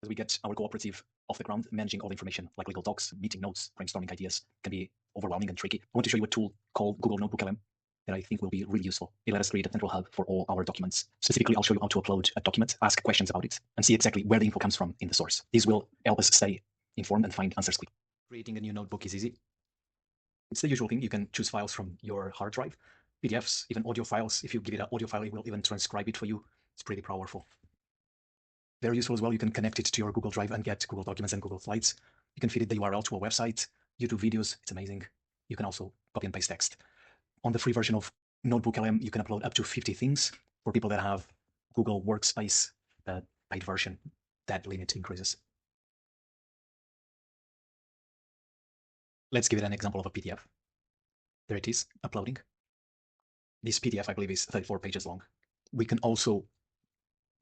As we get our cooperative off the ground, managing all the information like legal docs, meeting notes, brainstorming ideas can be overwhelming and tricky. I want to show you a tool called Google NotebookLM that I think will be really useful. It let us create a central hub for all our documents. Specifically, I'll show you how to upload a document, ask questions about it, and see exactly where the info comes from in the source. This will help us stay informed and find answers quickly. Creating a new notebook is easy. It's the usual thing. You can choose files from your hard drive, PDFs, even audio files. If you give it an audio file, it will even transcribe it for you. It's pretty powerful. Very useful as well. You can connect it to your Google Drive and get Google Documents and Google Slides. You can feed the URL to a website, YouTube videos. It's amazing. You can also copy and paste text. On the free version of NotebookLM, you can upload up to 50 things. For people that have Google Workspace, the paid version, that limit increases. Let's give it an example of a PDF. There it is, uploading. This PDF, I believe, is 34 pages long. We can also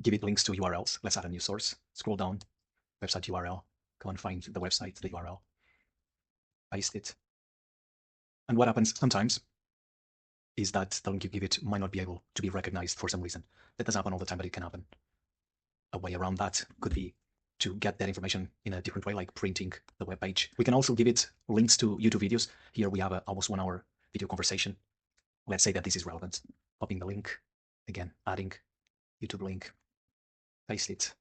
give it links to URLs. Let's add a new source. Scroll down, website URL, go and find the website, the URL, paste it. And what happens sometimes is that the link you give it might not be able to be recognized for some reason. That doesn't happen all the time, but it can happen. A way around that could be to get that information in a different way, like printing the web page. We can also give it links to YouTube videos. Here we have a almost 1 hour video conversation. Let's say that this is relevant. Copying the link, again, adding YouTube link, paste it,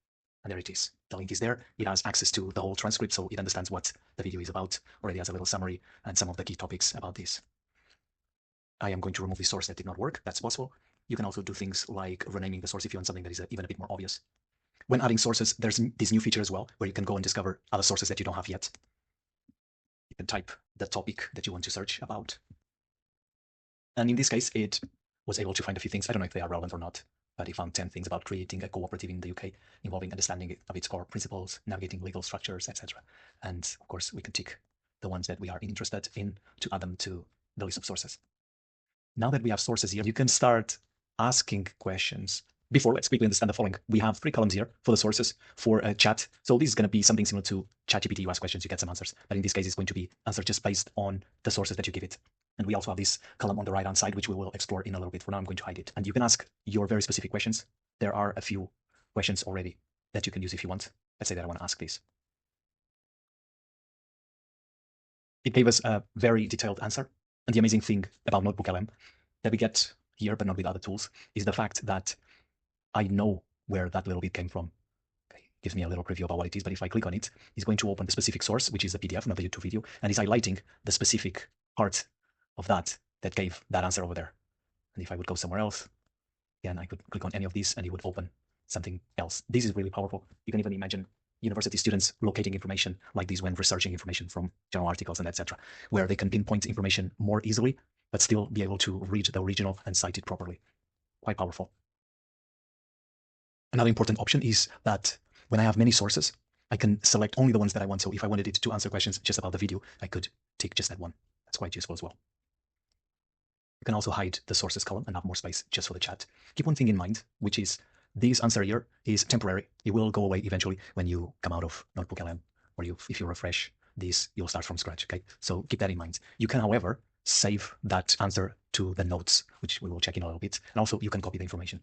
and there it is. The link is there. It has access to the whole transcript, so it understands what the video is about. Already has a little summary and some of the key topics about this. I am going to remove the source that did not work. That's possible. You can also do things like renaming the source if you want something that is even a bit more obvious. When adding sources, there's this new feature as well, where you can go and discover other sources that you don't have yet. You can type the topic that you want to search about. And in this case, it was able to find a few things. I don't know if they are relevant or not, but it found 10 things about creating a cooperative in the UK, involving understanding of its core principles, navigating legal structures, etc. And of course, we can tick the ones that we are interested in to add them to the list of sources. Now that we have sources here, you can start asking questions. Before, let's quickly understand the following. We have 3 columns here for the sources for a chat. So this is going to be something similar to ChatGPT. You ask questions, you get some answers. But in this case, it's going to be answered just based on the sources that you give it. And we also have this column on the right-hand side, which we will explore in a little bit. For now, I'm going to hide it. And you can ask your very specific questions. There are a few questions already that you can use if you want. Let's say that I want to ask this. It gave us a very detailed answer. And the amazing thing about NotebookLM that we get here, but not with other tools, is the fact that I know where that little bit came from. Okay, gives me a little preview about what it is, but if I click on it, it's going to open the specific source, which is the PDF, not the YouTube video, and it's highlighting the specific part of that gave that answer over there. And if I would go somewhere else, again, I could click on any of these and it would open something else. This is really powerful. You can even imagine university students locating information like this when researching information from journal articles and etc., where they can pinpoint information more easily, but still be able to read the original and cite it properly. Quite powerful. Another important option is that when I have many sources, I can select only the ones that I want. So if I wanted it to answer questions just about the video, I could tick just that one. That's quite useful as well. You can also hide the sources column and have more space just for the chat. Keep one thing in mind, which is this answer here is temporary. It will go away eventually when you come out of NotebookLM, or if you refresh this, you'll start from scratch, okay? So keep that in mind. You can, however, save that answer to the notes, which we will check in a little bit. And also you can copy the information.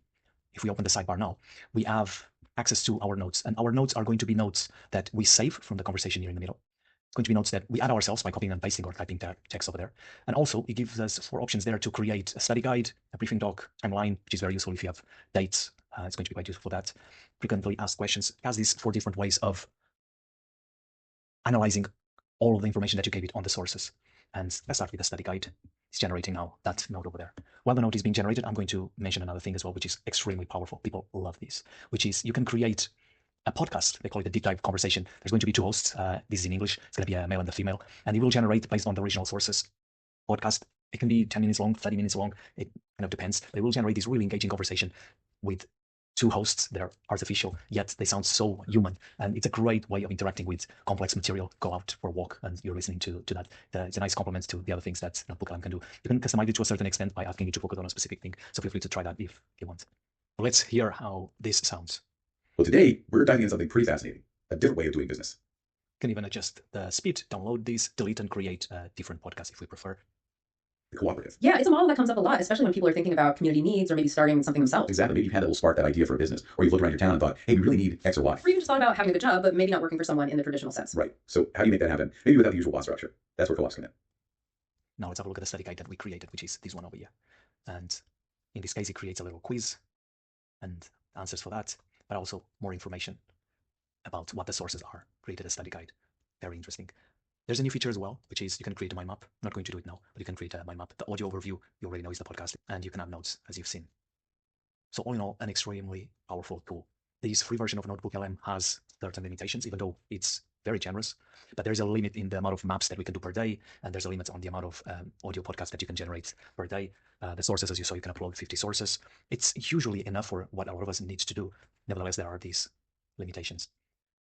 If we open the sidebar now, we have access to our notes, and our notes are going to be notes that we save from the conversation here in the middle. It's going to be notes that we add ourselves by copying and pasting or typing text over there. And also it gives us 4 options there to create a study guide, a briefing doc, timeline, which is very useful if you have dates. It's going to be quite useful for that. Frequently asked questions. It has these 4 different ways of analyzing all of the information that you gave it on the sources. And let's start with the study guide. It's generating now that note over there. While the note is being generated, I'm going to mention another thing as well, which is extremely powerful. People love this, which is you can create a podcast. They call it a deep dive conversation. There's going to be 2 hosts. This is in English. It's going to be a male and a female, and it will generate based on the original sources. Podcast, it can be 10 minutes long, 30 minutes long. It kind of depends. But it will generate this really engaging conversation with 2 hosts. They're artificial, yet they sound so human. And it's a great way of interacting with complex material. Go out for a walk and you're listening to that. It's a nice complement to the other things that NotebookLM can do. You can customize it to a certain extent by asking it to focus on a specific thing. So feel free to try that if you want. Let's hear how this sounds. Well, today we're diving into something pretty fascinating, a different way of doing business. You can even adjust the speed, download these, delete and create a different podcast if we prefer. the cooperative. Yeah, it's a model that comes up a lot, especially when people are thinking about community needs or maybe starting something themselves. Exactly. Maybe you've had that little spark, that idea for a business, or you've looked around your town and thought, hey, we really need X or Y. Or even just thought about having a good job, but maybe not working for someone in the traditional sense. Right. So how do you make that happen? Maybe without the usual bot structure. That's where co-ops come in. Now let's have a look at the study guide that we created, which is this one over here. And in this case, it creates a little quiz and answers for that, but also more information about what the sources are. Created a study guide. Very interesting. There's a new feature as well, which is you can create a mind map. I'm not going to do it now, but you can create a mind map. The audio overview, you already know, is the podcast, and you can add notes, as you've seen. So all in all, an extremely powerful tool. This free version of NotebookLM has certain limitations, even though it's very generous, but there's a limit in the amount of maps that we can do per day, and there's a limit on the amount of audio podcasts that you can generate per day. The sources, as you saw, you can upload 50 sources. It's usually enough for what a lot of us need to do. Nevertheless, there are these limitations.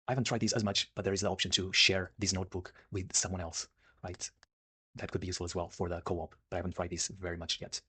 I haven't tried these as much, but there is the option to share this notebook with someone else, right? That could be useful as well for the co-op, but I haven't tried this very much yet.